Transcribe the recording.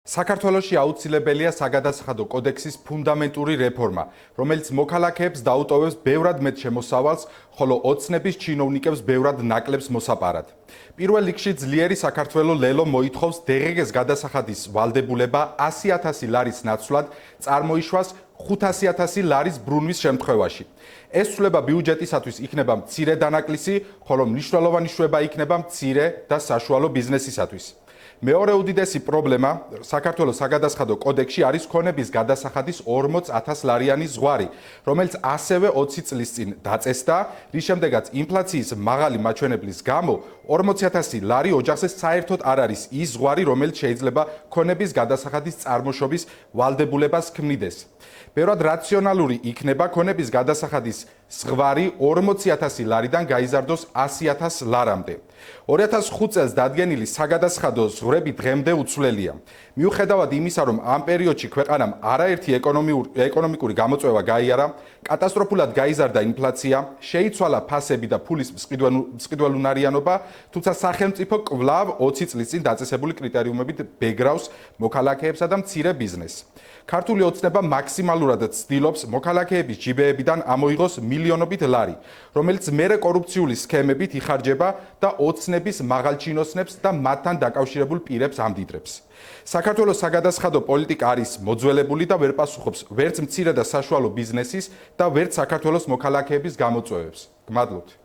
საქართველოში აუცილებელია საგადასახადო კოდექსის ფუნდამენტური რეფორმა, რომელიც მოქალაქეებს დაუტოვებს ბევრად მეტ შემოსავალს, ხოლო ოცნების ჩინოვნიკებს ბევრად ნაკლებს მოსაპარად. პირველ რიგში ძლიერი საქართველო ლელო მოითხოვს დღგ-ს გადასახადის ვალდებულება 100,000 ლარის ნაცვლად წარმოიშვას 500,000 ლარის ბრუნვის შემთხვევაში. ეს ცვლილება ბიუჯეტისათვის იქნება მცირე დანაკლისი, ხოლო მნიშვნელოვანი შვება იქნება მცირე და საშუალო ბიზნესისათვის. მეორე უდიდესი პრობლემა საქართველოს საგადასახადო კოდექსში არის ქონების გადასახადის 40,000 ლარიანი ზღვარი, რომელიც ასევე 20 წლის წინ დაწესდა, რის შემდეგაც ინფლაციის მაღალი მაჩვენებლის გამო 40,000 ლარი ოჯახზე საერთოდ არ არის ის ზღვარი, რომელიც შეიძლება ქონების გადასახადის წარმოშობის ვალდებულებას ქმნიდეს. ბევრად რაციონალური იქნება ქონების გადასახადის ზღვარი 40,000 ლარიდან გაიზარდოს 100,000 ლარამდე. 2005 წელს დადგენილი საგადასახადო ზღვრები დღემდე უცვლელია. მიუხედავად იმისა, რომ ამ პერიოდში ქვეყანამ არაერთი ეკონომიკური გამოწვევა გაიარა, კატასტროფულად გაიზარდა ინფლაცია, შეიცვალა ფასები და ფულის მწყიდველუნარიანობა, თუმცა სახელმწიფო კვლავ 20 წლის წინ დაწესებული კრიტერიუმებით ბეგრავს მოქალაქეებსა და მცირე ბიზნესს. ქართული ოცნება მაქსიმალურად ცდილობს მოქალაქეების ჯიბეებიდან ამოიღოს მილიონობით ლარი, რომელიც მერე კორუფციული სქემებით იხარჯება და ოცნების მაღალჩინოსნებს და მათთან დაკავშირებულ პირებს ამდიდრებს. საქართველოს საგადასახადო პოლიტიკა არის მოძველებული და ვერ პასუხობს ვერც მცირე და საშუალო ბიზნესის და ვერც საქართველოს მოქალაქეების გამოწვევებს. გმადლობთ.